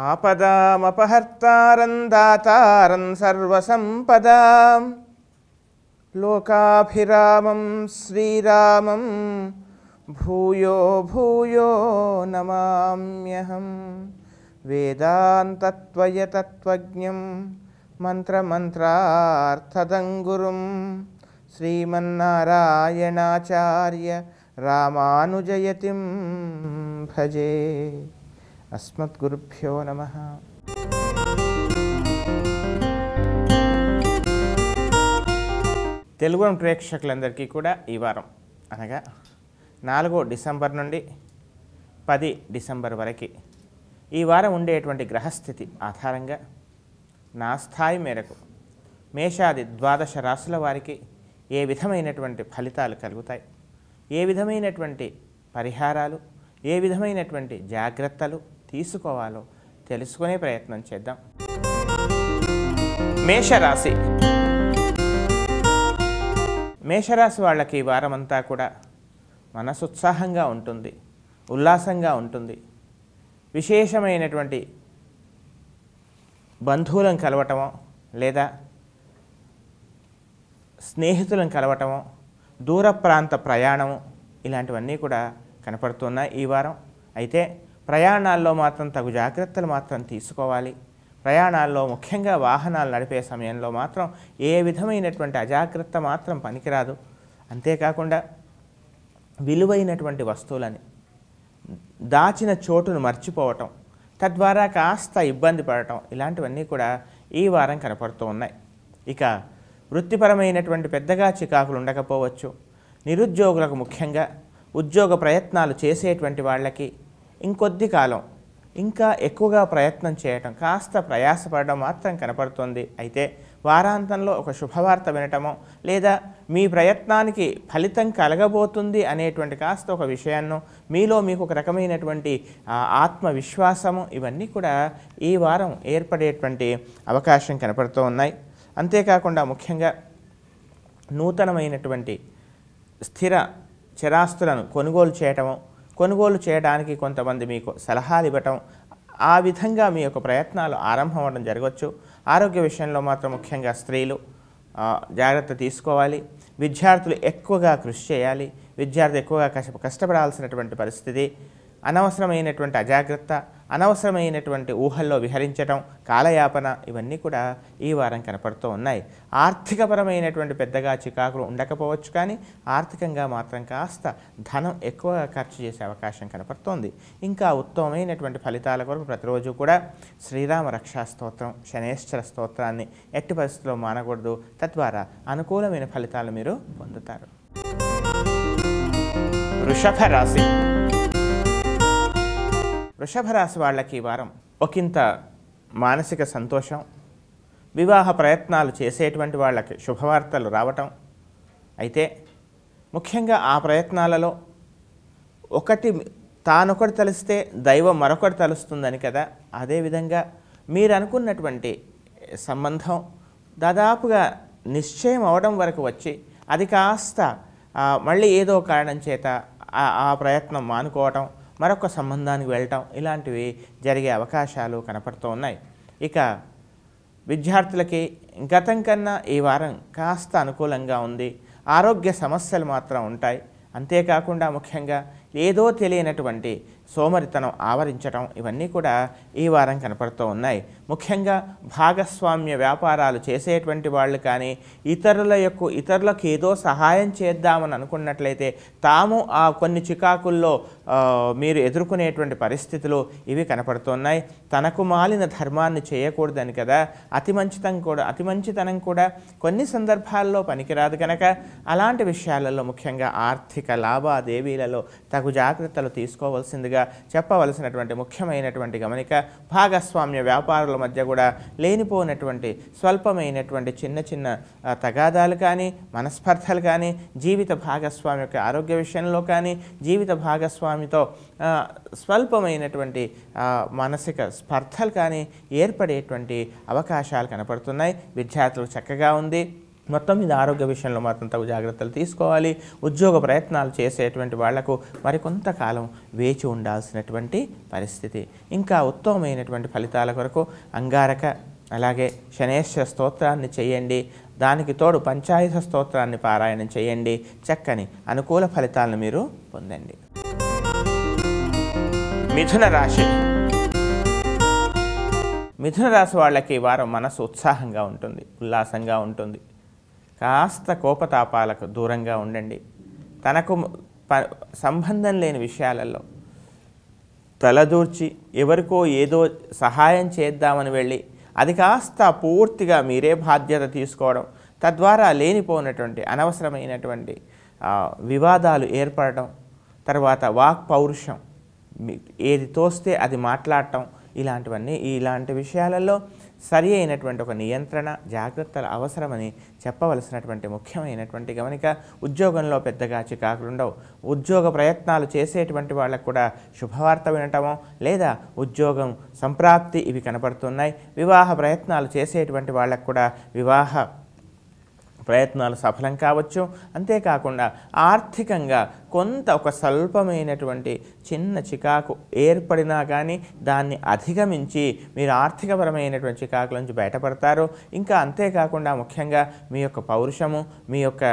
ఆపదామపహర్తారం దాతారం సర్వసంపదాం లోకాభిరామం శ్రీరామం భూయో భూయో నమామ్యహం. వేదాంతత్వయతత్వజ్ఞం మంత్రమంత్రార్థదం గురుం శ్రీమన్నారాయణాచార్య రామానుజయతిం భజే. అస్మద్గురుభ్యో నమః. తెలుగు ప్రేక్షకులందరికీ కూడా ఈ వారం అనగా 4 డిసెంబర్ నుండి 10 డిసెంబర్ వరకు ఈ వారం ఉండేటువంటి గ్రహస్థితి ఆధారంగా నా స్థాయి మేరకు మేషాది 12 రాశుల వారికి ఏ విధమైనటువంటి ఫలితాలు కలుగుతాయి, ఏ విధమైనటువంటి పరిహారాలు, ఏ విధమైనటువంటి జాగ్రత్తలు తీసుకోవాలో తెలుసుకునే ప్రయత్నం చేద్దాం. మేషరాశి. మేషరాశి వాళ్ళకి ఈ వారమంతా కూడా మనసు ఉత్సాహంగా ఉంటుంది, ఉల్లాసంగా ఉంటుంది. విశేషమైనటువంటి బంధువులను కలవటమో లేదా స్నేహితులను కలవటమో, దూర ప్రాంత ప్రయాణము ఇలాంటివన్నీ కూడా కనపడుతున్నాయి ఈ వారం. అయితే ప్రయాణాల్లో మాత్రం తగు జాగ్రత్తలు మాత్రం తీసుకోవాలి. ప్రయాణాల్లో ముఖ్యంగా వాహనాలు నడిపే సమయంలో మాత్రం ఏ విధమైనటువంటి అజాగ్రత్త మాత్రం పనికిరాదు. అంతేకాకుండా విలువైనటువంటి వస్తువులని దాచిన చోటును మర్చిపోవటం, తద్వారా కాస్త ఇబ్బంది పడటం ఇలాంటివన్నీ కూడా ఈ వారం కనపడుతూ ఉన్నాయి. ఇక వృత్తిపరమైనటువంటి పెద్దగా చికాకులు ఉండకపోవచ్చు. నిరుద్యోగులకు ముఖ్యంగా ఉద్యోగ ప్రయత్నాలు చేసేటువంటి వాళ్ళకి ఇంకొద్ది కాలం ఇంకా ఎక్కువగా ప్రయత్నం చేయటం, కాస్త ప్రయాసపడడం మాత్రం కనపడుతుంది. అయితే వారాంతంలో ఒక శుభవార్త వినటమో లేదా మీ ప్రయత్నానికి ఫలితం కలగబోతుంది అనేటువంటి కాస్త ఒక విషయాన్ని మీలో మీకు ఒక రకమైనటువంటి ఆత్మవిశ్వాసము ఇవన్నీ కూడా ఈ వారం ఏర్పడేటువంటి అవకాశం కనపడుతూ ఉన్నాయి. అంతేకాకుండా ముఖ్యంగా నూతనమైనటువంటి స్థిర చరాస్తులను కొనుగోలు చేయడానికి కొంతమంది మీకు సలహాలు ఇవ్వటం, ఆ విధంగా మీ యొక్క ప్రయత్నాలు ఆరంభం అవ్వడం జరగవచ్చు. ఆరోగ్య విషయంలో మాత్రం ముఖ్యంగా స్త్రీలు జాగ్రత్త తీసుకోవాలి. విద్యార్థులు ఎక్కువగా కృషి చేయాలి. విద్యార్థులు ఎక్కువగా కష్టపడాల్సినటువంటి పరిస్థితి. అనవసరమైనటువంటి అజాగ్రత్త, అనవసరమైనటువంటి ఊహల్లో విహరించడం, కాలయాపన ఇవన్నీ కూడా ఈ వారం కనపడుతూ ఉన్నాయి. ఆర్థికపరమైనటువంటి పెద్దగా చికాకులు ఉండకపోవచ్చు, కానీ ఆర్థికంగా మాత్రం కాస్త ధనం ఎక్కువగా ఖర్చు చేసే అవకాశం కనపడుతోంది. ఇంకా ఉత్తమమైనటువంటి ఫలితాల కొరకు ప్రతిరోజు కూడా శ్రీరామ రక్షా స్తోత్రం, శనేశ్వర స్తోత్రాన్ని ఎట్టి పరిస్థితుల్లో మానకూడదు. తద్వారా అనుకూలమైన ఫలితాలు మీరు పొందుతారు. వృషభ రాశి. వృషభ రాశి వాళ్ళకి ఈ వారం ఒకంత మానసిక సంతోషం, వివాహ ప్రయత్నాలు చేసేటువంటి వాళ్ళకి శుభవార్తలు రావటం. అయితే ముఖ్యంగా ఆ ప్రయత్నాలలో తానొకటి తలిస్తే దైవం మరొకటి తలుస్తుందని కదా, అదేవిధంగా మీరు అనుకున్నటువంటి సంబంధం దాదాపుగా నిశ్చయం అవడం వరకు వచ్చి అది కాస్త మళ్ళీ ఏదో కారణం చేత ఆ ప్రయత్నం మానుకోవటం, మరొక సంబంధానికి వెళ్ళటం ఇలాంటివి జరిగే అవకాశాలు కనపడుతూ ఉన్నాయి. ఇక విద్యార్థులకి గతం కన్నా ఈ వారం కాస్త అనుకూలంగా ఉంది. ఆరోగ్య సమస్యలు మాత్రం ఉంటాయి. అంతేకాకుండా ముఖ్యంగా ఏదో తెలియనటువంటి సోమరితనం ఆవరించడం ఇవన్నీ కూడా ఈ వారం కనపడుతూ ఉన్నాయి. ముఖ్యంగా భాగస్వామ్య వ్యాపారాలు చేసేటువంటి వాళ్ళు కానీ ఇతరులకు ఏదో సహాయం చేద్దామని అనుకున్నట్లయితే తాము ఆ కొన్ని చికాకుల్లో మీరు ఎదుర్కొనేటువంటి పరిస్థితులు ఇవి కనపడుతున్నాయి. తనకు మాలిన ధర్మాన్ని చేయకూడదని కదా, అతి మంచితనం కూడా కొన్ని సందర్భాల్లో పనికిరాదు కనుక అలాంటి విషయాలలో ముఖ్యంగా ఆర్థిక లావాదేవీలలో తగు జాగ్రత్తలు తీసుకోవాల్సిందిగా చెప్పవలసినటువంటి ముఖ్యమైనటువంటి గమనిక. భాగస్వామ్య వ్యాపారుల మధ్య కూడా లేనిపోయినటువంటి స్వల్పమైనటువంటి చిన్న తగాదాలు కానీ, మనస్పర్ధలు కానీ, జీవిత భాగస్వామి యొక్క ఆరోగ్య విషయంలో కానీ, జీవిత భాగస్వామితో స్వల్పమైనటువంటి మానసిక స్పర్ధలు కానీ ఏర్పడేటువంటి అవకాశాలు కనపడుతున్నాయి. విద్యార్థులకు చక్కగా ఉంది. మొత్తం మీద ఆరోగ్య విషయంలో మాత్రం తగు జాగ్రత్తలు తీసుకోవాలి. ఉద్యోగ ప్రయత్నాలు చేసేటువంటి వాళ్లకు మరికొంతకాలం వేచి ఉండాల్సినటువంటి పరిస్థితి. ఇంకా ఉత్తమమైనటువంటి ఫలితాల కొరకు అంగారక అలాగే శనేశ్వర స్తోత్రాన్ని చేయండి. దానికి తోడు పంచాయుధ స్తోత్రాన్ని పారాయణం చేయండి. చక్కని అనుకూల ఫలితాలను మీరు పొందండి. మిథున రాశి. మిథున రాశి వాళ్ళకి ఈ వారం మనసు ఉత్సాహంగా ఉంటుంది, ఉల్లాసంగా ఉంటుంది. కాస్త కోపతాపాలకు దూరంగా ఉండండి. తనకు సంబంధం లేని విషయాలలో తలదూర్చి ఎవరికో ఏదో సహాయం చేద్దామని వెళ్ళి అది కాస్త పూర్తిగా మీరే బాధ్యత తీసుకోవడం, తద్వారా లేనిపోయినటువంటి అనవసరమైనటువంటి వివాదాలు ఏర్పడటం, తర్వాత వాక్ పౌరుషం, ఏది తోస్తే అది మాట్లాడటం, ఇలాంటి విషయాలలో సరి అయినటువంటి ఒక నియంత్రణ జాగ్రత్తలు అవసరమని చెప్పవలసినటువంటి ముఖ్యమైనటువంటి గమనిక. ఉద్యోగంలో పెద్దగా చికాకులు ఉండవు. ఉద్యోగ ప్రయత్నాలు చేసేటువంటి వాళ్ళకు కూడా శుభవార్త వినటమో లేదా ఉద్యోగం సంప్రాప్తి ఇవి కనపడుతున్నాయి. వివాహ ప్రయత్నాలు చేసేటువంటి వాళ్ళకు కూడా వివాహ ప్రయత్నాలు సఫలం కావచ్చు. అంతేకాకుండా ఆర్థికంగా కొంత ఒక స్వల్పమైనటువంటి చిన్న చికాకు ఏర్పడినా కానీ దాన్ని అధిగమించి మీరు ఆర్థికపరమైనటువంటి చికాకుల నుంచి బయటపడతారు. ఇంకా అంతేకాకుండా ముఖ్యంగా మీ యొక్క పౌరుషము, మీ యొక్క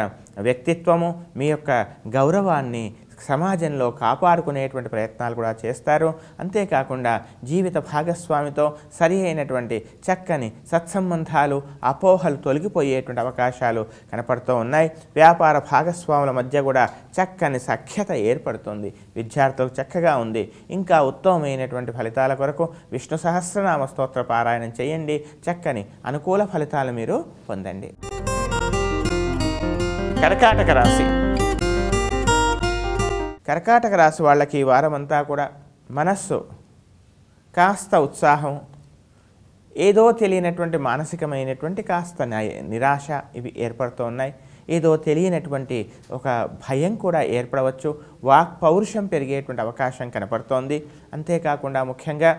వ్యక్తిత్వము, మీ యొక్క గౌరవాన్ని సమాజంలో కాపాడుకునేటువంటి ప్రయత్నాలు కూడా చేస్తారు. అంతేకాకుండా జీవిత భాగస్వామితో సరి అయినటువంటి చక్కని సత్సంబంధాలు, అపోహలు తొలగిపోయేటువంటి అవకాశాలు కనపడుతూ ఉన్నాయి. వ్యాపార భాగస్వాముల మధ్య కూడా చక్కని సఖ్యత ఏర్పడుతుంది. విద్యార్థులకు చక్కగా ఉంది. ఇంకా ఉత్తమమైనటువంటి ఫలితాల కొరకు విష్ణు సహస్రనామ స్తోత్ర పారాయణం చేయండి. చక్కని అనుకూల ఫలితాలు మీరు పొందండి. కర్కాటక రాశి. కర్కాటక రాశి వాళ్ళకి ఈ వారమంతా కూడా మనస్సు కాస్త ఉత్సాహం, ఏదో తెలియనటువంటి మానసికమైనటువంటి కాస్త నిరాశ ఇవి ఏర్పడుతూ ఉన్నాయి. ఏదో తెలియనటువంటి ఒక భయం కూడా ఏర్పడవచ్చు. వాక్ పౌరుషం పెరిగేటువంటి అవకాశం కనపడుతోంది. అంతేకాకుండా ముఖ్యంగా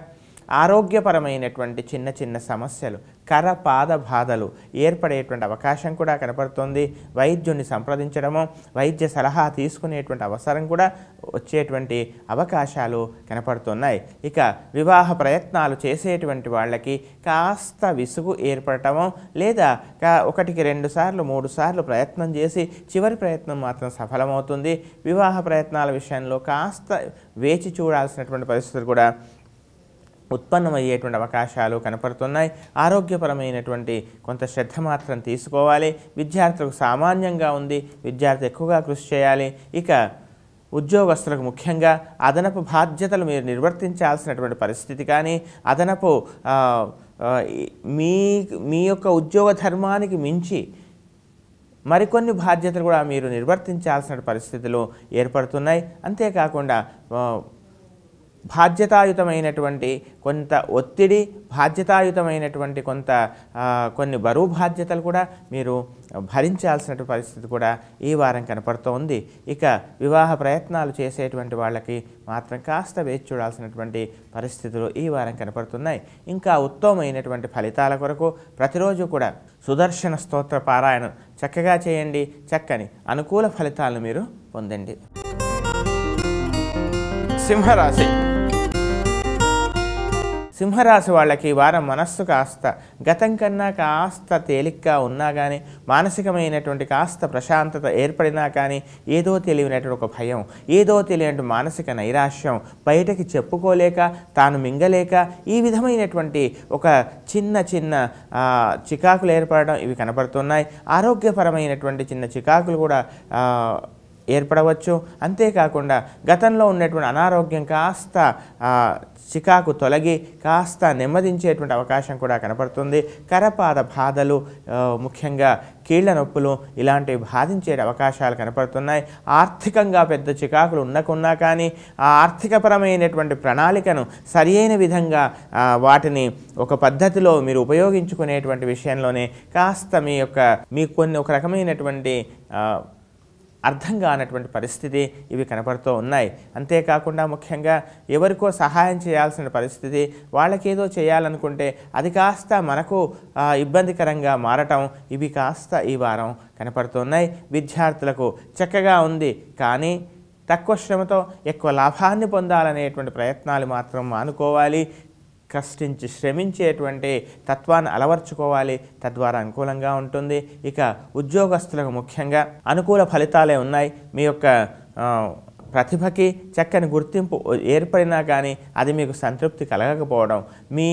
ఆరోగ్యపరమైనటువంటి చిన్న చిన్న సమస్యలు, కరపాద బాధలు ఏర్పడేటువంటి అవకాశం కూడా కనపడుతోంది. వైద్యుని సంప్రదించడము, వైద్య సలహా తీసుకునేటువంటి అవసరం కూడా వచ్చేటువంటి అవకాశాలు కనపడుతున్నాయి. ఇక వివాహ ప్రయత్నాలు చేసేటువంటి వాళ్ళకి కాస్త విసుగు ఏర్పడటమో లేదా 1కి 2 సార్లు 3 సార్లు ప్రయత్నం చేసి చివరి ప్రయత్నం మాత్రం సఫలమవుతుంది. వివాహ ప్రయత్నాల విషయంలో కాస్త వేచి చూడాల్సినటువంటి పరిస్థితులు కూడా ఉత్పన్నమయ్యేటువంటి అవకాశాలు కనపడుతున్నాయి. ఆరోగ్యపరమైనటువంటి కొంత శ్రద్ధ మాత్రం తీసుకోవాలి. విద్యార్థులకు సామాన్యంగా ఉంది. విద్యార్థి ఎక్కువగా కృషి చేయాలి. ఇక ఉద్యోగస్తులకు ముఖ్యంగా అదనపు బాధ్యతలు మీరు నిర్వర్తించాల్సినటువంటి పరిస్థితి కానీ అదనపు మీ యొక్క ఉద్యోగ ధర్మానికి మించి మరికొన్ని బాధ్యతలు కూడా మీరు నిర్వర్తించాల్సిన పరిస్థితులు ఏర్పడుతున్నాయి. అంతేకాకుండా బాధ్యతాయుతమైనటువంటి కొంత ఒత్తిడి, బాధ్యతాయుతమైనటువంటి కొన్ని బరువు బాధ్యతలు కూడా మీరు భరించాల్సిన పరిస్థితి కూడా ఈ వారం కనపడుతూ ఉంది. ఇక వివాహ ప్రయత్నాలు చేసేటువంటి వాళ్ళకి మాత్రం కాస్త వేచి చూడాల్సినటువంటి పరిస్థితులు ఈ వారం కనపడుతున్నాయి. ఇంకా ఉత్తమమైనటువంటి ఫలితాల కొరకు ప్రతిరోజు కూడా సుదర్శన స్తోత్ర పారాయణం చక్కగా చేయండి. చక్కని అనుకూల ఫలితాలను మీరు పొందండి. సింహరాశి. సింహరాశి వాళ్ళకి ఈ వారం మనస్సు కాస్త గతం కన్నా కాస్త తేలిగ్గా ఉన్నా కానీ మానసికమైనటువంటి కాస్త ప్రశాంతత ఏర్పడినా కానీ ఏదో తెలియనటువంటి ఒక భయం, ఏదో తెలియనటువంటి మానసిక నైరాశ్యం, బయటకి చెప్పుకోలేక తాను మింగలేక ఈ విధమైనటువంటి ఒక చిన్న చిన్న చికాకులు ఏర్పడడం ఇవి కనపడుతున్నాయి. ఆరోగ్యపరమైనటువంటి చిన్న చికాకులు కూడా ఏర్పడవచ్చు. అంతేకాకుండా గతంలో ఉన్నటువంటి అనారోగ్యం కాస్త చికాకు తొలగి కాస్త నెమ్మదించేటువంటి అవకాశం కూడా కనపడుతుంది. కరపాద బాధలు, ముఖ్యంగా కీళ్ల నొప్పులు ఇలాంటివి బాధించే అవకాశాలు కనపడుతున్నాయి. ఆర్థికంగా పెద్ద చికాకులు ఉండకున్నా కానీ ఆ ఆర్థికపరమైనటువంటి ప్రణాళికను సరియైన విధంగా వాటిని ఒక పద్ధతిలో మీరు ఉపయోగించుకునేటువంటి విషయంలోనే కాస్త మీకు ఒక రకమైనటువంటి అర్థం కానటువంటి పరిస్థితి ఇవి కనపడుతూ ఉన్నాయి. అంతేకాకుండా ముఖ్యంగా ఎవరికో సహాయం చేయాల్సిన పరిస్థితి, వాళ్ళకేదో చేయాలనుకుంటే అది కాస్త మనకు ఇబ్బందికరంగా మారటం, ఇవి కాస్త ఈ వారం కనపడుతున్నాయి. విద్యార్థులకు చక్కగా ఉంది, కానీ తక్కువ శ్రమతో ఎక్కువ లాభాన్ని పొందాలనేటువంటి ప్రయత్నాలు మాత్రం మానుకోవాలి. కష్టించి శ్రమించేటువంటి తత్వాన్ని అలవర్చుకోవాలి, తద్వారా అనుకూలంగా ఉంటుంది. ఇక ఉద్యోగస్తులకు ముఖ్యంగా అనుకూల ఫలితాలే ఉన్నాయి. మీ యొక్క ప్రతిభకి చక్కని గుర్తింపు ఏర్పడినా కానీ అది మీకు సంతృప్తి కలగకపోవడం, మీ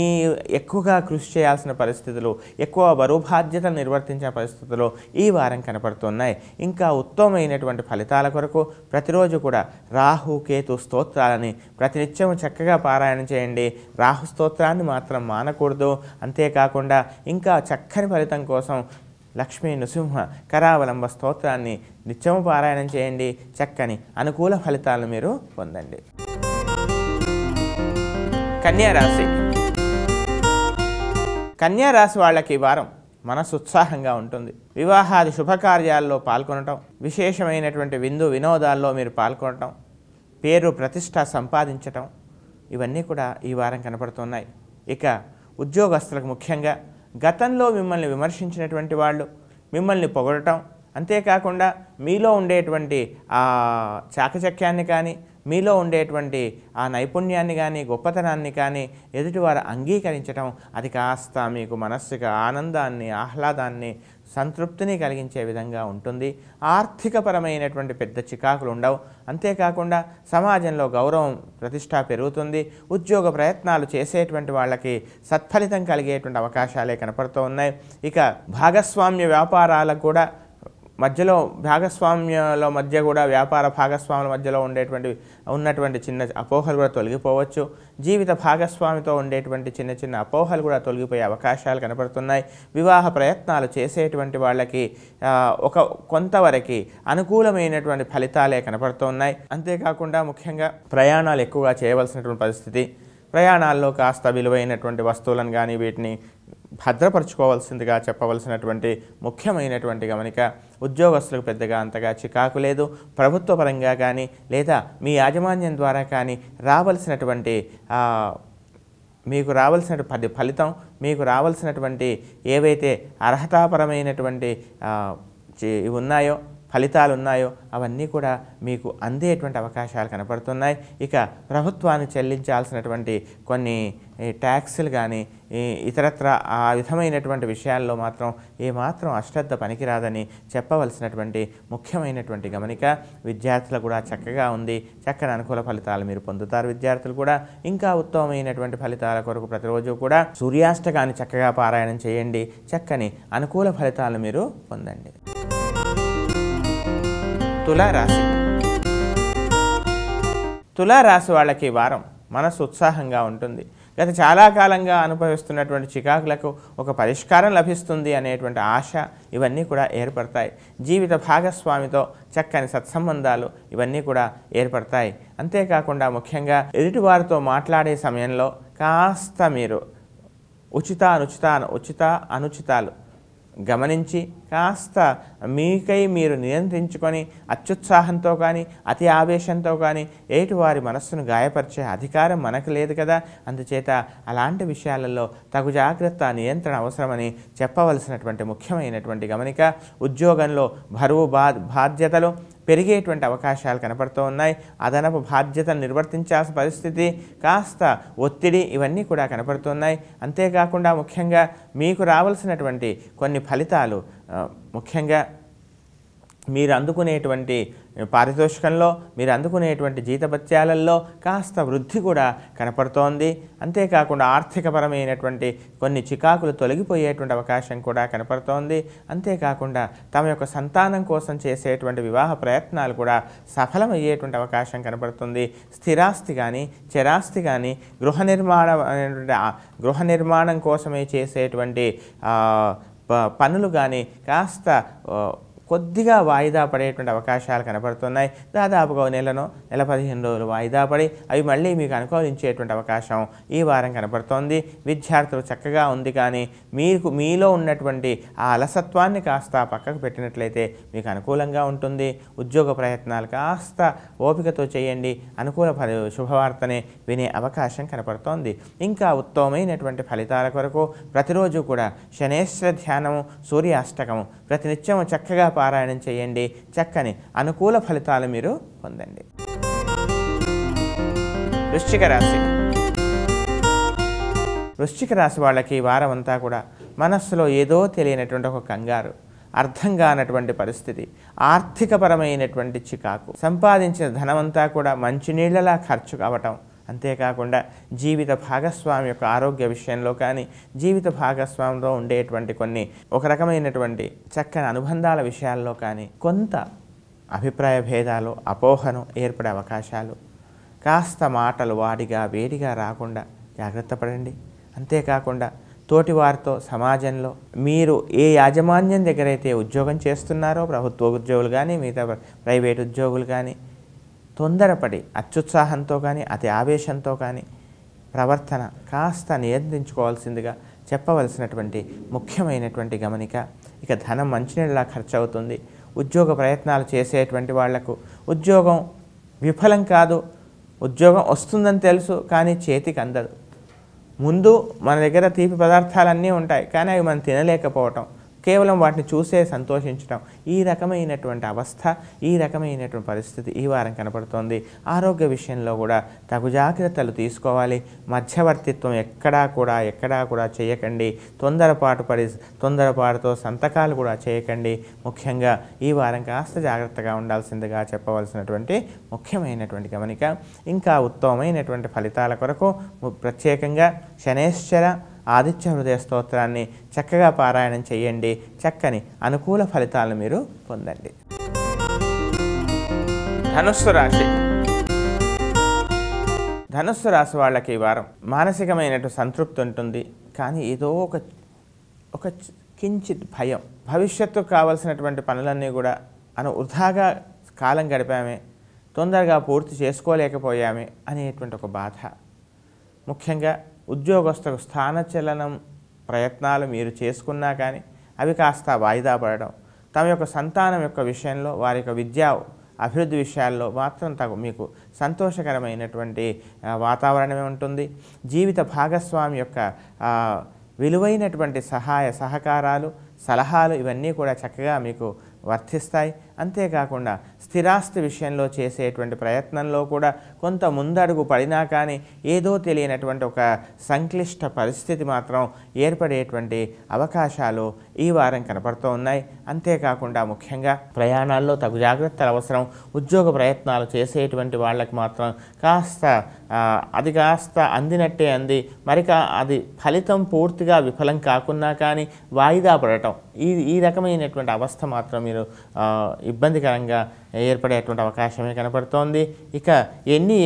ఎక్కువగా కృషి చేయాల్సిన పరిస్థితులు, ఎక్కువ బరువు బాధ్యతలు నిర్వర్తించే పరిస్థితులు ఈ వారం కనపడుతున్నాయి. ఇంకా ఉత్తమమైనటువంటి ఫలితాల కొరకు ప్రతిరోజు కూడా రాహు కేతు స్తోత్రాలని ప్రతినిత్యం చక్కగా పారాయణం చేయండి. రాహు స్తోత్రాన్ని మాత్రం మానకూడదు. అంతేకాకుండా ఇంకా చక్కని ఫలితం కోసం లక్ష్మీ నృసింహ కరావలంబ స్తోత్రాన్ని నిత్యము పారాయణం చేయండి. చక్కని అనుకూల ఫలితాలను మీరు పొందండి. కన్యారాశి. కన్యారాశి వాళ్ళకి ఈ వారం మనసు ఉత్సాహంగా ఉంటుంది. వివాహాది శుభకార్యాల్లో పాల్గొనటం, విశేషమైనటువంటి విందు వినోదాల్లో మీరు పాల్గొనటం, పేరు ప్రతిష్ట సంపాదించటం, ఇవన్నీ కూడా ఈ వారం కనపడుతున్నాయి. ఇక ఉద్యోగస్తులకు ముఖ్యంగా గతంలో మిమ్మల్ని విమర్శించినటువంటి వాళ్ళు మిమ్మల్ని పొగడటం, అంతేకాకుండా మీలో ఉండేటువంటి ఆ చాకచక్యాన్ని కానీ, మీలో ఉండేటువంటి ఆ నైపుణ్యాన్ని కానీ, గొప్పతనాన్ని కానీ ఎదుటివారు అంగీకరించడం, అది కాస్త మీకు మనస్సుకు ఆనందాన్ని, ఆహ్లాదాన్ని, సంతృప్తిని కలిగించే విధంగా ఉంటుంది. ఆర్థికపరమైనటువంటి పెద్ద చికాకులు ఉండవు. అంతేకాకుండా సమాజంలో గౌరవం ప్రతిష్ట పెరుగుతుంది. ఉద్యోగ ప్రయత్నాలు చేసేటువంటి వాళ్ళకి సత్ఫలితం కలిగేటువంటి అవకాశాలే కనపడుతూ ఉన్నాయి. ఇక భాగస్వామ్య వ్యాపారాలకు కూడా మధ్యలో భాగస్వామ్యాల మధ్య కూడా వ్యాపార భాగస్వాముల మధ్యలో ఉన్నటువంటి చిన్న అపోహలు కూడా తొలగిపోవచ్చు. జీవిత భాగస్వామితో ఉండేటువంటి చిన్న చిన్న అపోహలు కూడా తొలగిపోయే అవకాశాలు కనపడుతున్నాయి. వివాహ ప్రయత్నాలు చేసేటువంటి వాళ్ళకి కొంతవరకు అనుకూలమైనటువంటి ఫలితాలే కనపడుతున్నాయి. అంతేకాకుండా ముఖ్యంగా ప్రయాణాలు ఎక్కువగా చేయవలసినటువంటి పరిస్థితి, ప్రయాణాల్లో కాస్త విలువైనటువంటి వస్తువులను కానీ వీటిని భద్రపరచుకోవాల్సిందిగా చెప్పవలసినటువంటి ముఖ్యమైనటువంటి గమనిక. ఉద్యోగస్తులకు పెద్దగా అంతగా చికాకు లేదు. ప్రభుత్వ పరంగా కానీ లేదా మీ యాజమాన్యం ద్వారా కానీ మీకు రావాల్సినటువంటి ఫలితం, మీకు రావాల్సినటువంటి ఏవైతే అర్హతాపరమైనటువంటి ఉన్నాయో, ఫలితాలు ఉన్నాయో అవన్నీ కూడా మీకు అందేటువంటి అవకాశాలు కనపడుతున్నాయి. ఇక ప్రభుత్వాన్ని చెల్లించాల్సినటువంటి కొన్ని ట్యాక్సులు కానీ ఇతరత్ర ఆ విధమైనటువంటి విషయాల్లో మాత్రం ఏమాత్రం అశ్రద్ధ పనికిరాదని చెప్పవలసినటువంటి ముఖ్యమైనటువంటి గమనిక. విద్యార్థులు కూడా చక్కగా ఉంది. చక్కని అనుకూల ఫలితాలు మీరు పొందుతారు. విద్యార్థులు కూడా ఇంకా ఉత్తమమైనటువంటి ఫలితాల కొరకు ప్రతిరోజు కూడా సూర్యాష్టకాన్ని చక్కగా పారాయణం చేయండి. చక్కని అనుకూల ఫలితాలను మీరు పొందండి. తులారాశి. తులారాశి వాళ్ళకి వారం మనసు ఉత్సాహంగా ఉంటుంది. గత చాలా కాలంగా అనుభవిస్తున్నటువంటి చికాకులకు ఒక పరిష్కారం లభిస్తుంది అనేటువంటి ఆశ ఇవన్నీ కూడా ఏర్పడతాయి. జీవిత భాగస్వామితో చక్కని సత్సంబంధాలు ఇవన్నీ కూడా ఏర్పడతాయి. అంతేకాకుండా ముఖ్యంగా ఎదుటివారితో మాట్లాడే సమయంలో కాస్త మీరు ఉచిత అనుచితాలు గమనించి కాస్త మీకై మీరు నియంత్రించుకొని అత్యుత్సాహంతో కానీ అతి ఆవేశంతో కానీ ఎదుటివారి మనస్సును గాయపరిచే అధికారం మనకు లేదు కదా. అందుచేత అలాంటి విషయాలలో తగు జాగ్రత్త, నియంత్రణ అవసరమని చెప్పవలసినటువంటి ముఖ్యమైనటువంటి గమనిక. ఉద్యోగంలో బరువు బాధ్యతలు పెరిగేటువంటి అవకాశాలు కనపడుతూ ఉన్నాయి. అదనపు బాధ్యతను నిర్వర్తించాల్సిన పరిస్థితి, కాస్త ఒత్తిడి ఇవన్నీ కూడా కనపడుతున్నాయి. అంతేకాకుండా ముఖ్యంగా మీకు రావాల్సినటువంటి కొన్ని ఫలితాలు ముఖ్యంగా మీరు అందుకునేటువంటి పారితోషికంలో, మీరు అందుకునేటువంటి జీతభత్యాలలో కాస్త వృద్ధి కూడా కనపడుతోంది. అంతేకాకుండా ఆర్థికపరమైనటువంటి కొన్ని చికాకులు తొలగిపోయేటువంటి అవకాశం కూడా కనపడుతోంది. అంతేకాకుండా తమ యొక్క సంతానం కోసం చేసేటువంటి వివాహ ప్రయత్నాలు కూడా సఫలమయ్యేటువంటి అవకాశం కనపడుతుంది. స్థిరాస్తి కానీ చరాస్తి కానీ గృహ నిర్మాణం కోసమే చేసేటువంటి పనులు కానీ కాస్త కొద్దిగా వాయిదా పడేటువంటి అవకాశాలు కనపడుతున్నాయి. దాదాపుగా నెల 15 రోజులు వాయిదా పడి అవి మళ్ళీ మీకు అనుకూలించేటువంటి అవకాశం ఈ వారం కనపడుతోంది. విద్యార్థులు చక్కగా ఉంది, కానీ మీలో ఉన్నటువంటి ఆ అలసత్వాన్ని కాస్త పక్కకు పెట్టినట్లయితే మీకు అనుకూలంగా ఉంటుంది. ఉద్యోగ ప్రయత్నాలు కాస్త ఓపికతో చేయండి. అనుకూల శుభవార్తనే వినే అవకాశం కనపడుతోంది. ఇంకా ఉత్తమమైనటువంటి ఫలితాల కొరకు ప్రతిరోజు కూడా శనేశ్వర ధ్యానము, సూర్యాష్టకము ప్రతినిత్యము చక్కగా పారాయణం చేయండి. చక్కని అనుకూల ఫలితాలు మీరు పొందండి. వృశ్చిక రాశి. వృశ్చిక రాశి వాళ్ళకి ఈ వారం అంతా కూడా మనస్సులో ఏదో తెలియనటువంటి ఒక కంగారు, అర్థం కానటువంటి పరిస్థితి, ఆర్థికపరమైనటువంటి చికాకు, సంపాదించిన ధనమంతా కూడా మంచినీళ్లలా ఖర్చు కావటం, అంతేకాకుండా జీవిత భాగస్వామి యొక్క ఆరోగ్య విషయంలో కానీ, జీవిత భాగస్వామిలో ఉండేటువంటి కొన్ని ఒక రకమైనటువంటి చక్కని అనుబంధాల విషయాల్లో కానీ కొంత అభిప్రాయ భేదాలు, అపోహను ఏర్పడే అవకాశాలు, కాస్త మాటలు వాడిగా వేడిగా రాకుండా జాగ్రత్త పడండి. అంతేకాకుండా తోటివారితో సమాజంలో మీరు ఏ యాజమాన్యం దగ్గరైతే ఉద్యోగం చేస్తున్నారో, ప్రభుత్వ ఉద్యోగులు కానీ మిగతా ప్రైవేట్ ఉద్యోగులు కానీ, తొందరపడి అత్యుత్సాహంతో కానీ అతి ఆవేశంతో కానీ ప్రవర్తన కాస్త నియంత్రించుకోవాల్సిందిగా చెప్పవలసినటువంటి ముఖ్యమైనటువంటి గమనిక. ఇక ధనం మంచినీళ్ళలా ఖర్చు అవుతుంది. ఉద్యోగ ప్రయత్నాలు చేసేటువంటి వాళ్లకు ఉద్యోగం విఫలం కాదు, ఉద్యోగం వస్తుందని తెలుసు, కానీ చేతికి అందదు. ముందు మన దగ్గర తీపి పదార్థాలన్నీ ఉంటాయి, కానీ అవి మనం తినలేకపోవటం, కేవలం వాటిని చూసే సంతోషించడం, ఈ రకమైనటువంటి అవస్థ, ఈ రకమైనటువంటి పరిస్థితి ఈ వారం కనపడుతోంది. ఆరోగ్య విషయంలో కూడా తగు జాగ్రత్తలు తీసుకోవాలి. మధ్యవర్తిత్వం ఎక్కడా కూడా చేయకండి. తొందరపాటుతో సంతకాలు కూడా చేయకండి. ముఖ్యంగా ఈ వారం కాస్త జాగ్రత్తగా ఉండాల్సిందిగా చెప్పవలసినటువంటి ముఖ్యమైనటువంటి గమనిక. ఇంకా ఉత్తమమైనటువంటి ఫలితాల కొరకు ప్రత్యేకంగా శనేశ్వర ఆదిత్య హృదయ స్తోత్రాన్ని చక్కగా పారాయణం చేయండి. చక్కని అనుకూల ఫలితాలను మీరు పొందండి. ధనుస్సు రాశి. ధనుస్సు రాశి వాళ్ళకి ఈ వారం మానసికమైనటువంటి సంతృప్తి ఉంటుంది, కానీ ఏదో ఒక కించిత్ భయం, భవిష్యత్తుకు కావలసినటువంటి పనులన్నీ కూడా వృధాగా కాలం గడిపామే, తొందరగా పూర్తి చేసుకోలేకపోయామే అనేటువంటి ఒక బాధ. ముఖ్యంగా ఉద్యోగస్తులకు స్థానచలనం ప్రయత్నాలు మీరు చేసుకున్నా కానీ అవి కాస్త వాయిదా పడడం, తమ యొక్క సంతానం యొక్క విషయంలో, వారి యొక్క విద్యా అభివృద్ధి విషయాల్లో మాత్రం మీకు సంతోషకరమైనటువంటి వాతావరణమే ఉంటుంది. జీవిత భాగస్వామి యొక్క విలువైనటువంటి సహకారాలు, సలహాలు ఇవన్నీ కూడా చక్కగా మీకు వర్తిస్తాయి. అంతేకాకుండా స్థిరాస్తి విషయంలో చేసేటువంటి ప్రయత్నంలో కూడా కొంత ముందడుగు పడినా కానీ ఏదో తెలియనటువంటి ఒక సంక్లిష్ట పరిస్థితి మాత్రం ఏర్పడేటువంటి అవకాశాలు ఈ వారం కనపడుతూ ఉన్నాయి. అంతేకాకుండా ముఖ్యంగా ప్రయాణాల్లో తగు జాగ్రత్తలు అవసరం. ఉద్యోగ ప్రయత్నాలు చేసేటువంటి వాళ్ళకి మాత్రం అది కాస్త అందినట్టే అంది, అది ఫలితం పూర్తిగా విఫలం కాకున్నా కానీ వాయిదా పడటం, ఈ రకమైనటువంటి అవస్థ మాత్రం మీరు ఇబ్బందికరంగా ఏర్పడేటువంటి అవకాశమే కనపడుతోంది. ఇక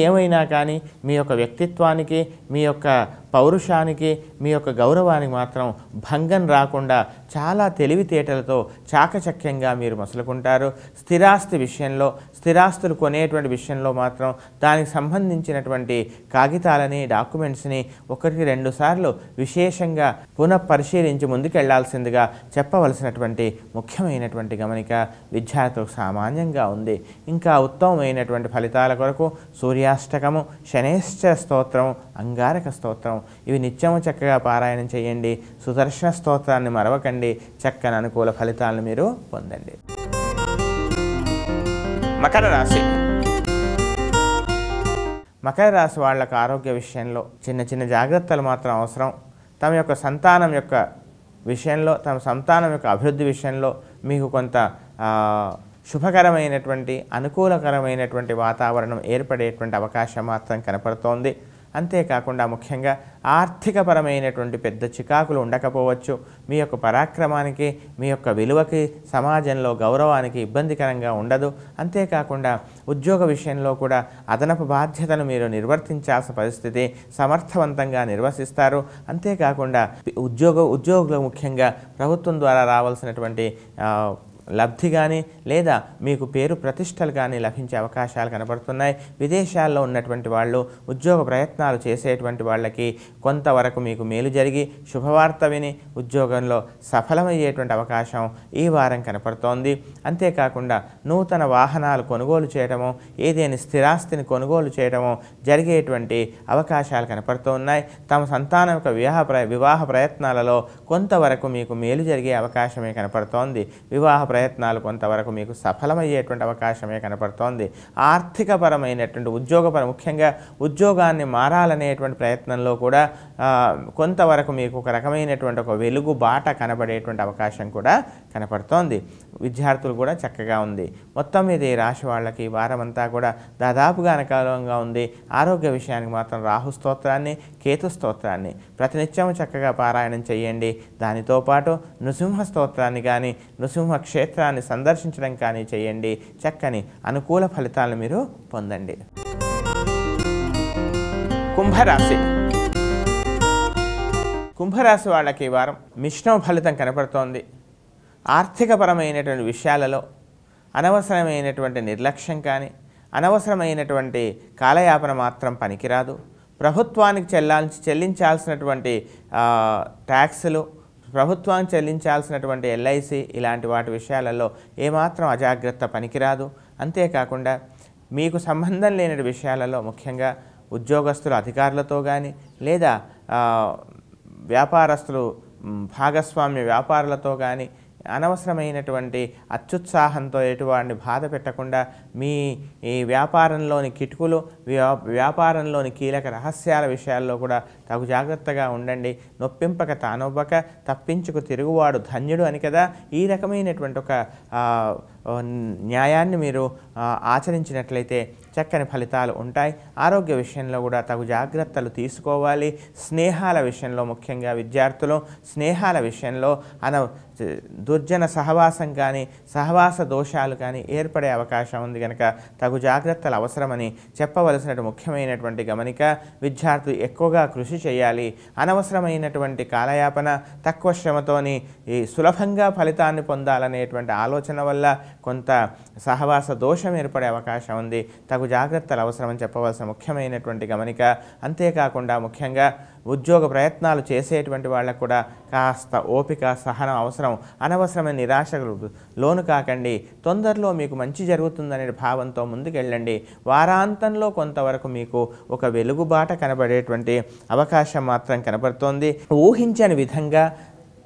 ఏమైనా కానీ మీ యొక్క వ్యక్తిత్వానికి, మీ యొక్క పౌరుషానికి, మీ యొక్క గౌరవానికి మాత్రం భంగం రాకుండా చాలా తెలివితేటలతో చాకచక్యంగా మీరు మసులుకుంటారు. స్థిరాస్తి విషయంలో, స్థిరాస్తులు కొనేటువంటి విషయంలో మాత్రం దానికి సంబంధించినటువంటి కాగితాలని, డాక్యుమెంట్స్ని 1-2 సార్లు విశేషంగా పునఃపరిశీలించి ముందుకెళ్లాల్సిందిగా చెప్పవలసినటువంటి ముఖ్యమైనటువంటి గమనిక విద్యార్థులకు సామాన్యంగా ఉంది. ఇంకా ఉత్తమమైనటువంటి ఫలితాల కొరకు సూర్యాష్టకము, శనేశ్వర స్తోత్రం, అంగారక స్తోత్రం ఇవి నిత్యము చక్కగా పారాయణం చేయండి. సుదర్శన స్తోత్రాన్ని మరవకండి. చక్కని అనుకూల ఫలితాలను మీరు పొందండి. మకర రాశి. మకర రాశి వాళ్ళకు ఆరోగ్య విషయంలో చిన్న జాగ్రత్తలు మాత్రం అవసరం. తమ యొక్క సంతానం యొక్క విషయంలో, తమ సంతానం యొక్క అభివృద్ధి విషయంలో మీకు కొంత శుభకరమైనటువంటి, అనుకూలకరమైనటువంటి వాతావరణం ఏర్పడేటువంటి అవకాశం మాత్రం కనపడుతోంది. అంతేకాకుండా ముఖ్యంగా ఆర్థికపరమైనటువంటి పెద్ద చికాకులు ఉండకపోవచ్చు. మీ యొక్క పరాక్రమానికి, మీ యొక్క విలువకి, సమాజంలో గౌరవానికి ఇబ్బందికరంగా ఉండదు. అంతేకాకుండా ఉద్యోగ విషయంలో కూడా అదనపు బాధ్యతను మీరు నిర్వర్తించాల్సిన పరిస్థితి సమర్థవంతంగా నిర్వహిస్తారు. అంతేకాకుండా ఉద్యోగులు ముఖ్యంగా ప్రభుత్వం ద్వారా రావాల్సినటువంటి లబ్ధి కానీ లేదా మీకు పేరు ప్రతిష్టలు కానీ లభించే అవకాశాలు కనపడుతున్నాయి. విదేశాల్లో ఉన్నటువంటి వాళ్ళు ఉద్యోగ ప్రయత్నాలు చేసేటువంటి వాళ్ళకి కొంతవరకు మీకు మేలు జరిగి శుభవార్త విని ఉద్యోగంలో సఫలమయ్యేటువంటి అవకాశం ఈ వారం కనపడుతోంది. అంతేకాకుండా నూతన వాహనాలు కొనుగోలు చేయడము, ఏదైనా స్థిరాస్తిని కొనుగోలు చేయడము జరిగేటువంటి అవకాశాలు కనపడుతూ ఉన్నాయి. తమ సంతానం యొక్క వివాహ ప్రయత్నాలలో కొంతవరకు మీకు మేలు జరిగే అవకాశమే కనపడుతోంది. వివాహ ప్రయత్నాలు కొంతవరకు మీకు సఫలమయ్యేటువంటి అవకాశమే కనపడుతోంది. ఆర్థికపరమైనటువంటి ముఖ్యంగా ఉద్యోగాన్ని మారాలనేటువంటి ప్రయత్నంలో కూడా కొంతవరకు మీకు ఒక రకమైనటువంటి ఒక వెలుగు బాట కనబడేటువంటి అవకాశం కూడా కనపడుతోంది. విద్యార్థులు కూడా చక్కగా ఉంది. మొత్తం మీద ఈ రాశి వాళ్ళకి ఈ వారం అంతా కూడా దాదాపుగా అనుకూలంగా ఉంది. ఆరోగ్య విషయానికి మాత్రం రాహు స్తోత్రాన్ని, కేతు స్తోత్రాన్ని ప్రతినిత్యం చక్కగా పారాయణం చేయండి. దానితో పాటు నృసింహ స్తోత్రాన్ని కానీ నృసింహ క్షేత్రాన్ని సందర్శించడం కానీ చేయండి. చక్కని అనుకూల ఫలితాలను మీరు పొందండి. కుంభరాశి. కుంభరాశి వాళ్ళకి ఈ వారం మిశ్రమ ఫలితం కనపడుతోంది. ఆర్థికపరమైనటువంటి విషయాలలో అనవసరమైనటువంటి నిర్లక్ష్యం కానీ అనవసరమైనటువంటి కాలయాపన మాత్రం పనికిరాదు. ప్రభుత్వానికి చెల్లించాల్సినటువంటి ట్యాక్సులు, ప్రభుత్వానికి చెల్లించాల్సినటువంటి ఎల్ఐసి ఇలాంటి వాటి విషయాలలో ఏమాత్రం అజాగ్రత్త పనికిరాదు. అంతేకాకుండా మీకు సంబంధం లేని విషయాలలో ముఖ్యంగా ఉద్యోగస్తులు అధికారులతో కానీ లేదా వ్యాపారస్తులు భాగస్వామ్య వ్యాపారులతో కానీ అనవసరమైనటువంటి అత్యుత్సాహంతో ఎటువంటి బాధ పెట్టకుండా మీ ఈ వ్యాపారంలోని కిటుకులు, వ్యాపారంలోని కీలక రహస్యాల విషయాల్లో కూడా తగు జాగ్రత్తగా ఉండండి. నొప్పింపక తానొవ్వక తప్పించుకు తిరుగువాడు ధన్యుడు అని కదా. ఈ రకమైనటువంటి ఒక న్యాయాన్ని మీరు ఆచరించినట్లయితే చక్కని ఫలితాలు ఉంటాయి. ఆరోగ్య విషయంలో కూడా తగు జాగ్రత్తలు తీసుకోవాలి. స్నేహాల విషయంలో ముఖ్యంగా విద్యార్థులు స్నేహాల విషయంలో దుర్జన సహవాసం కానీ సహవాస దోషాలు కానీ ఏర్పడే అవకాశం ఉంది కనుక తగు జాగ్రత్తలు అవసరమని చెప్పవలసిన ముఖ్యమైనటువంటి గమనిక. విద్యార్థులు ఎక్కువగా కృషి చేయాలి. అనవసరమైనటువంటి కాలయాపన, తక్కువ శ్రమతోని ఈ సులభంగా ఫలితాన్ని పొందాలనేటువంటి ఆలోచన వల్ల కొంత సహవాస దోషం ఏర్పడే అవకాశం ఉంది. తగు జాగ్రత్తలు అవసరమని చెప్పవలసిన ముఖ్యమైనటువంటి గమనిక. అంతేకాకుండా ముఖ్యంగా ఉద్యోగ ప్రయత్నాలు చేసేటువంటి వాళ్ళకు కూడా కాస్త ఓపిక, సహనం అవసరం. అనవసరమైన నిరాశకు లోను కాకండి. తొందరలో మీకు మంచి జరుగుతుందనే భావంతో ముందుకెళ్ళండి. వారాంతంలో కొంతవరకు మీకు ఒక వెలుగుబాట కనబడేటువంటి అవకాశం మాత్రం కనబడుతోంది. ఊహించని విధంగా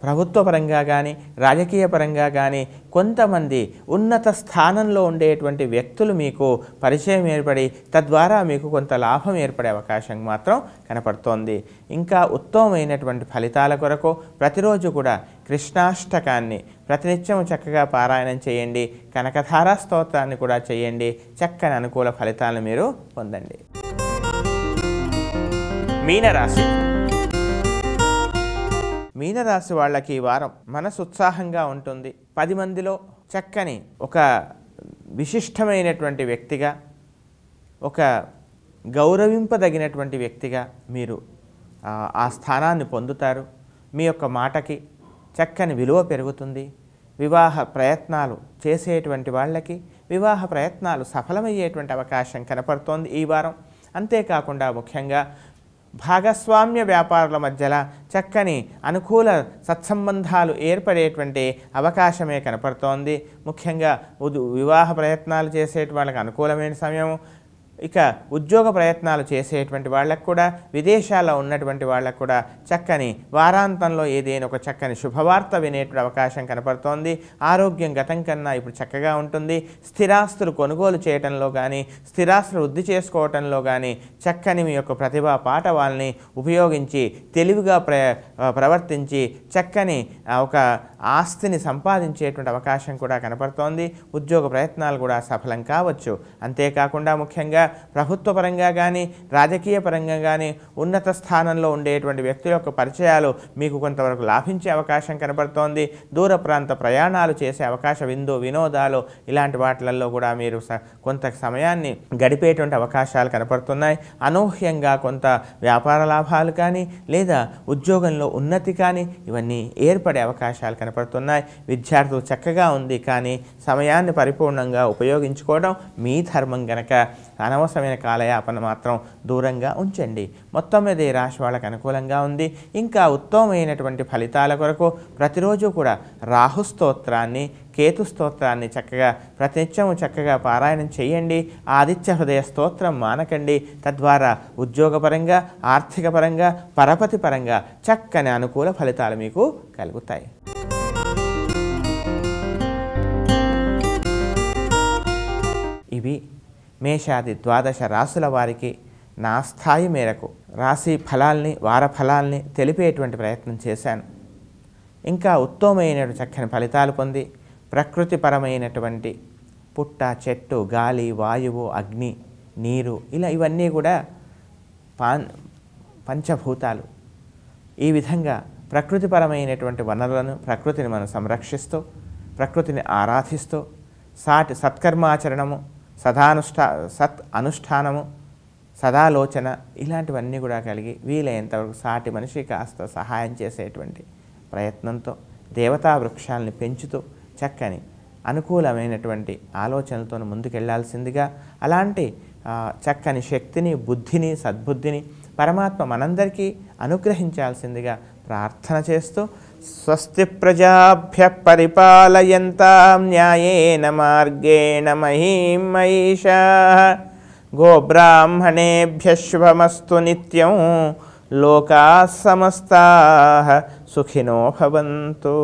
ప్రభుత్వ పరంగా కానీ రాజకీయ పరంగా కానీ కొంతమంది ఉన్నత స్థానంలో ఉండేటువంటి వ్యక్తులు మీకు పరిచయం ఏర్పడి తద్వారా మీకు కొంత లాభం ఏర్పడే అవకాశం మాత్రం కనపడుతోంది. ఇంకా ఉత్తమమైనటువంటి ఫలితాల కొరకు ప్రతిరోజు కూడా కృష్ణాష్టకాన్ని ప్రతినిత్యం చక్కగా పారాయణం చేయండి. కనకధారా స్తోత్రాన్ని కూడా చేయండి. చక్కని అనుకూల ఫలితాలను మీరు పొందండి. మీనరాశి. మీనరాశి వాళ్ళకి ఈ వారం మనసు ఉత్సాహంగా ఉంటుంది. 10 మందిలో చక్కని ఒక విశిష్టమైనటువంటి వ్యక్తిగా, ఒక గౌరవింపదగినటువంటి వ్యక్తిగా మీరు ఆ స్థానాన్ని పొందుతారు. మీ యొక్క మాటకి చక్కని విలువ పెరుగుతుంది. వివాహ ప్రయత్నాలు చేసేటువంటి వాళ్ళకి వివాహ ప్రయత్నాలు సఫలమయ్యేటువంటి అవకాశం కనపడుతోంది ఈ వారం. అంతేకాకుండా ముఖ్యంగా భాగస్వామ్య వ్యాపారుల మధ్యలో చక్కని అనుకూల సత్సంబంధాలు ఏర్పడేటువంటి అవకాశమే కనపడుతోంది. ముఖ్యంగా వివాహ ప్రయత్నాలు చేసే వాళ్ళకి అనుకూలమైన సమయం. ఇక ఉద్యోగ ప్రయత్నాలు చేసేటువంటి వాళ్ళకు కూడా విదేశాల్లో ఉన్నటువంటి వాళ్ళకు కూడా చక్కని వారాంతంలో ఏదైనా ఒక చక్కని శుభవార్త వినేటువంటి అవకాశం కనపడుతోంది. ఆరోగ్యం గతం కన్నా ఇప్పుడు చక్కగా ఉంటుంది. స్థిరాస్తులు కొనుగోలు చేయటంలో కానీ స్థిరాస్తులు వృద్ధి చేసుకోవటంలో కానీ చక్కని మీ యొక్క ప్రతిభా పాఠవాల్ని ఉపయోగించి తెలివిగా ప్రవర్తించి చక్కని ఒక ఆస్తిని సంపాదించేటువంటి అవకాశం కూడా కనపడుతోంది. ఉద్యోగ ప్రయత్నాలు కూడా సఫలం కావచ్చు. అంతేకాకుండా ముఖ్యంగా ప్రభుత్వ పరంగా కానీ రాజకీయ పరంగా కానీ ఉన్నత స్థానంలో ఉండేటువంటి వ్యక్తుల యొక్క పరిచయాలు మీకు కొంతవరకు లాభించే అవకాశం కనబడుతోంది. దూర ప్రాంత ప్రయాణాలు చేసే అవకాశం, వినోదాలు ఇలాంటి వాటిలలో కూడా మీరు కొంత సమయాన్ని గడిపేటువంటి అవకాశాలు కనపడుతున్నాయి. అనూహ్యంగా కొంత వ్యాపార లాభాలు కానీ లేదా ఉద్యోగంలో ఉన్నతి కానీ ఇవన్నీ ఏర్పడే అవకాశాలు కనపడుతున్నాయి. విద్యార్థులు చక్కగా ఉంది, కానీ సమయాన్ని పరిపూర్ణంగా ఉపయోగించుకోవడం మీ ధర్మం గనక అనవసరమైన కాలయాపన మాత్రం దూరంగా ఉంచండి. మొత్తం మీద ఈ రాశి వాళ్ళకి అనుకూలంగా ఉంది. ఇంకా ఉత్తమమైనటువంటి ఫలితాల కొరకు ప్రతిరోజు కూడా రాహు స్తోత్రాన్ని, కేతు స్తోత్రాన్ని చక్కగా ప్రతినిత్యం చక్కగా పారాయణం చేయండి. ఆదిత్య హృదయ స్తోత్రం మానకండి. తద్వారా ఉద్యోగపరంగా, ఆర్థిక పరంగా, పరపతి పరంగా చక్కని అనుకూల ఫలితాలు మీకు కలుగుతాయి. ఇవి మేషాది ద్వాదశ రాశుల వారికి నా స్థాయి మేరకు రాశి ఫలాల్ని, వార ఫలాల్ని తెలిపేటువంటి ప్రయత్నం చేశాను. ఇంకా ఉత్తమమైన చక్కని ఫలితాలు పొంది ప్రకృతిపరమైనటువంటి పుట్ట, చెట్టు, గాలి, వాయువు, అగ్ని, నీరు ఇలా ఇవన్నీ కూడా పంచభూతాలు. ఈ విధంగా ప్రకృతిపరమైనటువంటి వనరులను, ప్రకృతిని మనం సంరక్షిస్తూ, ప్రకృతిని ఆరాధిస్తూ సత్కర్మాచరణము, సత్ అనుష్ఠానము, సదాలోచన ఇలాంటివన్నీ కూడా కలిగి వీలైనంతవరకు సాటి మనిషి కాస్త సహాయం చేసేటువంటి ప్రయత్నంతో దేవతా వృక్షాలని పెంచుతూ చక్కని అనుకూలమైనటువంటి ఆలోచనలతో ముందుకెళ్లాల్సిందిగా, అలాంటి చక్కని శక్తిని, బుద్ధిని, సద్బుద్ధిని పరమాత్మ మనందరికీ అనుగ్రహించాల్సిందిగా ప్రార్థన చేస్తూ స్వస్తి ప్రజాభ్యః పరిపాలయంతాం న్యాయేన మార్గేణ మహీం మహిషాః గోబ్రాహ్మణేభ్యః శుభమస్తు నిత్యం లోకాః సమస్తాః సుఖినో భవంతు.